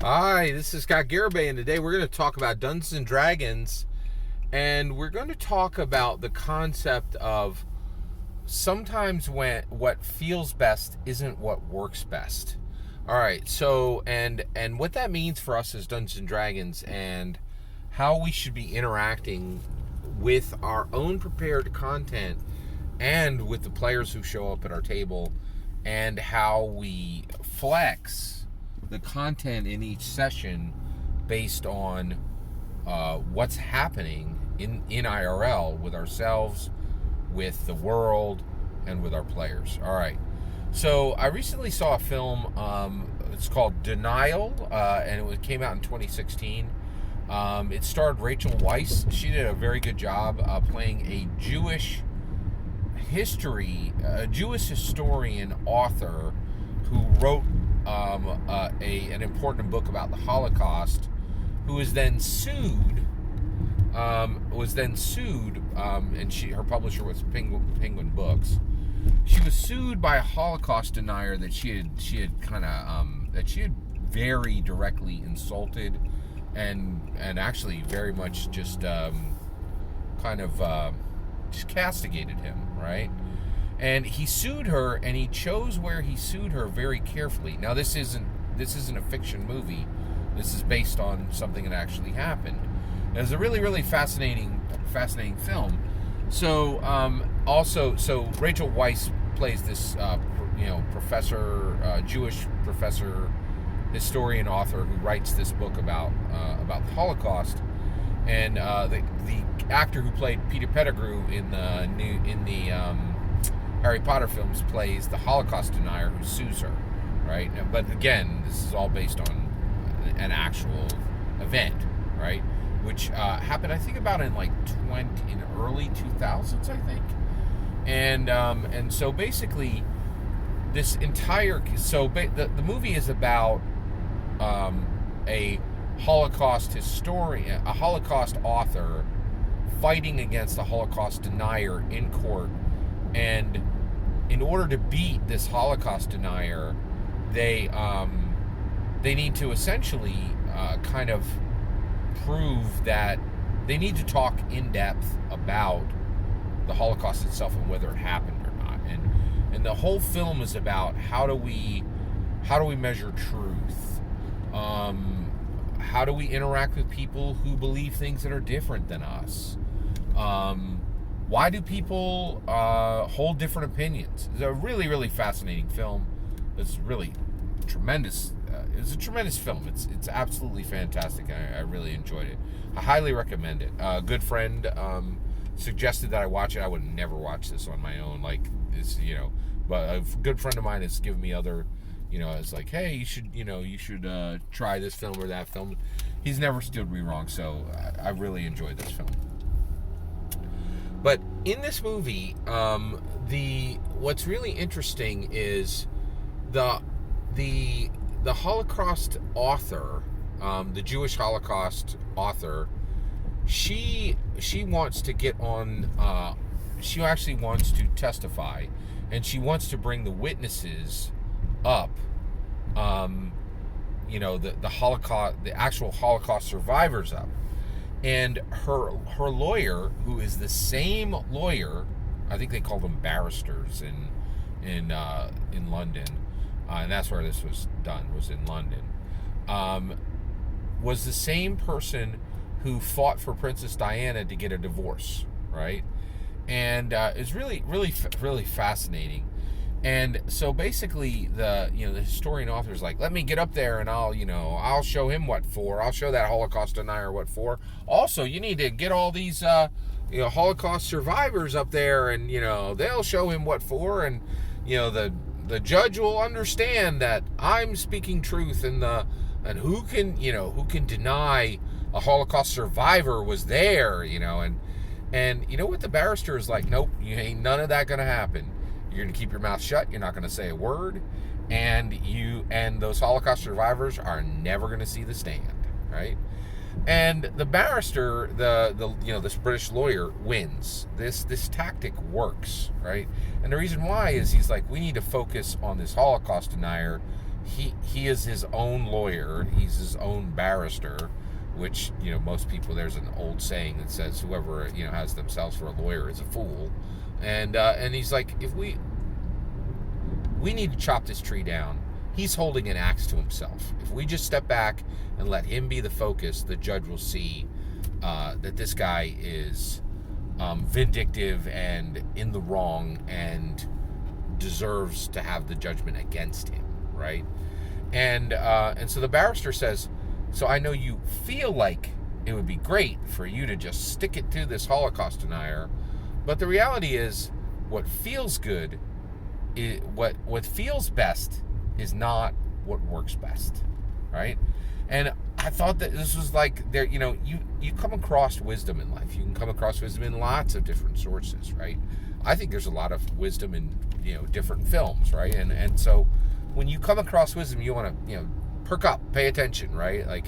Hi, this is Garibay, and today we're going to talk about Dungeons and Dragons, and we're going to talk about the concept of sometimes when what feels best isn't what works best. All right, so and what that means for us as Dungeons and Dragons, and how we should be interacting with our own prepared content and with the players who show up at our table, and how we flex the content in each session based on what's happening in IRL with ourselves, with the world, and with our players. All right. So I recently saw a film. It's called Denial, and it came out in 2016. It starred Rachel Weisz. She did a very good job playing a Jewish historian author who wrote an important book about the Holocaust, who was then sued. And her publisher was Penguin Books. She was sued by a Holocaust denier that she had very directly insulted, and actually very much just castigated him, right? And he sued her, and he chose where he sued her very carefully. Now, this isn't a fiction movie. This is based on something that actually happened. And it's a really, really fascinating film. So, so Rachel Weisz plays this, Jewish professor, historian, author who writes this book about the Holocaust. And the actor who played Peter Pettigrew in the Harry Potter films plays the Holocaust denier who sues her, right? But again, this is all based on an actual event, right? Which happened, I think, about in early 2000s, I think. And so basically, this entire the movie is about a Holocaust historian, a Holocaust author, fighting against a Holocaust denier in court. And in order to beat this Holocaust denier, they need to essentially kind of prove that they need to talk in depth about the Holocaust itself and whether it happened or not. And the whole film is about how do we measure truth. How do we interact with people who believe things that are different than us? Why do people hold different opinions? It's a really, really fascinating film. It's really tremendous. It's a tremendous film. It's absolutely fantastic. I really enjoyed it. I highly recommend it. A good friend suggested that I watch it. I would never watch this on my own. But a good friend of mine has given me other, it's like, hey, you should try this film or that film. He's never stood me wrong. So I really enjoyed this film. But in this movie, what's really interesting is the Holocaust author, the Jewish Holocaust author. She wants to get on. She actually wants to testify, and she wants to bring the witnesses up. The Holocaust, the actual Holocaust survivors up. And her lawyer, who is the same lawyer, I think they call them barristers in London, and that's where this was done, was in London, was the same person who fought for Princess Diana to get a divorce, right? And it's really, really, really fascinating. And so basically, the historian author is like, let me get up there and I'll show him what for. I'll show that Holocaust denier what for. Also, you need to get all these Holocaust survivors up there, and they'll show him what for, and the judge will understand that I'm speaking truth, and who can deny a Holocaust survivor was there, and you know what, the barrister is like, nope, you ain't none of that gonna happen. You're going to keep your mouth shut. You're not going to say a word, and those Holocaust survivors are never going to see the stand, right? And the barrister, this British lawyer, wins. This tactic works, right? And the reason why is he's like, we need to focus on this Holocaust denier he is his own lawyer. He's his own barrister, which, most people, there's an old saying that says whoever, has themselves for a lawyer is a fool. And he's like, if we need to chop this tree down. He's holding an axe to himself. If we just step back and let him be the focus, the judge will see that this guy is vindictive and in the wrong and deserves to have the judgment against him, right? And so the barrister says, so I know you feel like it would be great for you to just stick it to this Holocaust denier, but the reality is what feels good, what feels best is not what works best, right? And I thought that this was like, there, you come across wisdom in life. You can come across wisdom in lots of different sources, right? I think there's a lot of wisdom in, different films, right? And so when you come across wisdom, you want to, perk up, pay attention, right? Like,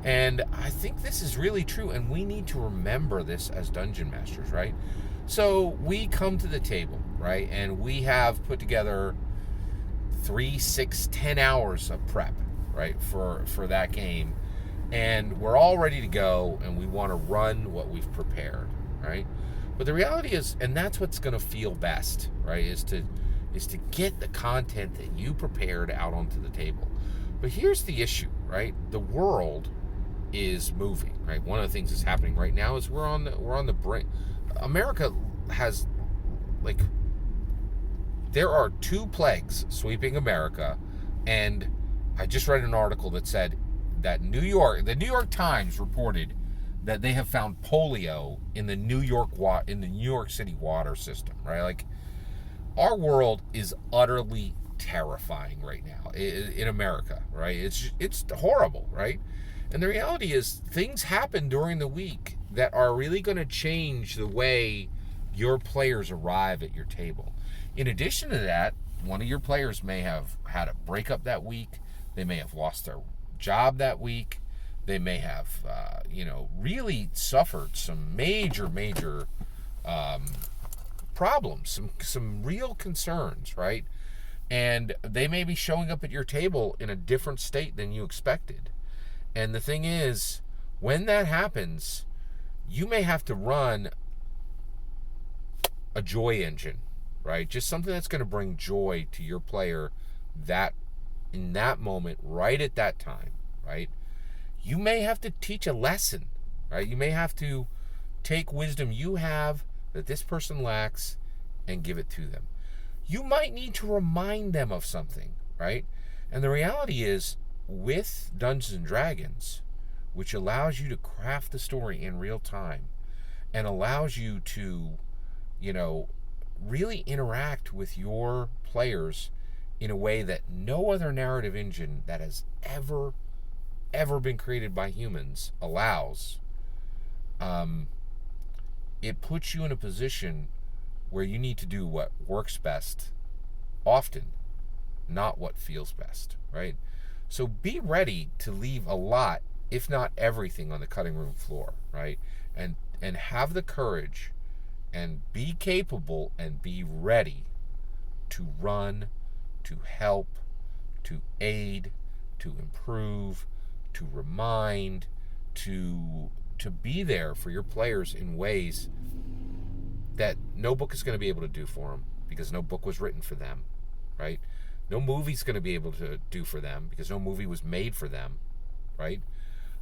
and I think this is really true, and we need to remember this as dungeon masters, right? So we come to the table, right? And we have put together 3, 6, 10 hours of prep, right, for that game, and we're all ready to go, and we want to run what we've prepared, right? But the reality is, and that's what's going to feel best, right, is to get the content that you prepared out onto the table. But here's the issue, right? The world is moving, right? One of the things that's happening right now is we're on the brink. America has, like, there are 2 plagues sweeping America, and I just read an article that said that the New York Times reported that they have found polio in the New York City water system, right? Like, our world is utterly terrifying right now in America, right? It's horrible, right? And the reality is, things happen during the week that are really going to change the way your players arrive at your table. In addition to that, one of your players may have had a breakup that week. They may have lost their job that week. They may have, really suffered some major problems, some real concerns, right? And they may be showing up at your table in a different state than you expected. And the thing is, when that happens, you may have to run a joy engine, right? Just something that's going to bring joy to your player that in that moment, right at that time, right? You may have to teach a lesson, right? You may have to take wisdom you have that this person lacks and give it to them. You might need to remind them of something, right? And the reality is, with Dungeons and Dragons, which allows you to craft the story in real time and allows you to, really interact with your players in a way that no other narrative engine that has ever been created by humans allows, it puts you in a position where you need to do what works best often, not what feels best, right? So be ready to leave a lot, if not everything, on the cutting room floor, right? And have the courage and be capable and be ready to run, to help, to aid, to improve, to remind, to be there for your players in ways that no book is going to be able to do for them, because no book was written for them, right? No movie's going to be able to do for them, because no movie was made for them, right?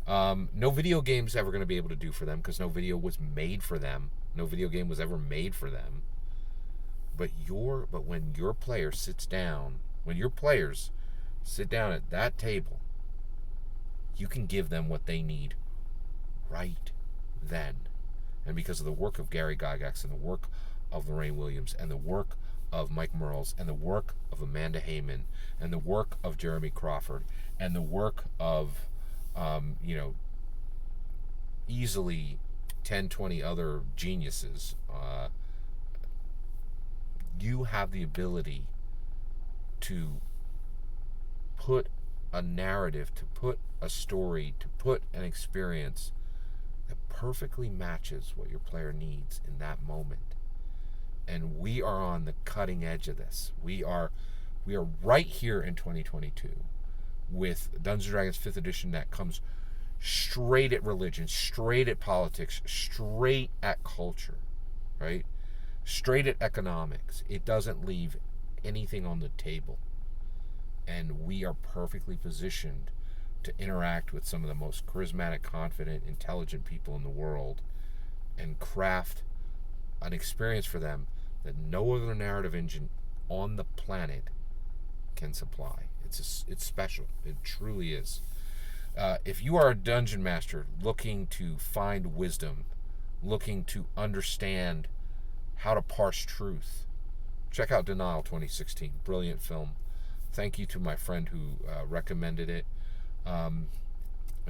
No video game's ever going to be able to do for them, because no video was made for them. No video game was ever made for them. But when your player sits down, when your players sit down at that table, you can give them what they need right then. And because of the work of Gary Gygax and the work of Lorraine Williams and the work of Mike Merles and the work of Amanda Heyman and the work of Jeremy Crawford and the work of, easily 10, 20 other geniuses, you have the ability to put a narrative, to put a story, to put an experience that perfectly matches what your player needs in that moment. And we are on the cutting edge of this. We are We are right here in 2022 with Dungeons and Dragons 5th edition that comes straight at religion, straight at politics, straight at culture, right? Straight at economics. It doesn't leave anything on the table. And we are perfectly positioned to interact with some of the most charismatic, confident, intelligent people in the world and craft an experience for them that no other narrative engine on the planet can supply. It's special. It truly is. If you are a dungeon master looking to find wisdom, looking to understand how to parse truth, check out Denial 2016. Brilliant film. Thank you to my friend who recommended it. And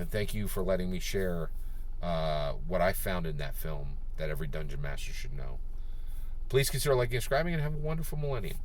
thank you for letting me share what I found in that film that every dungeon master should know. Please consider liking and subscribing, and have a wonderful millennium.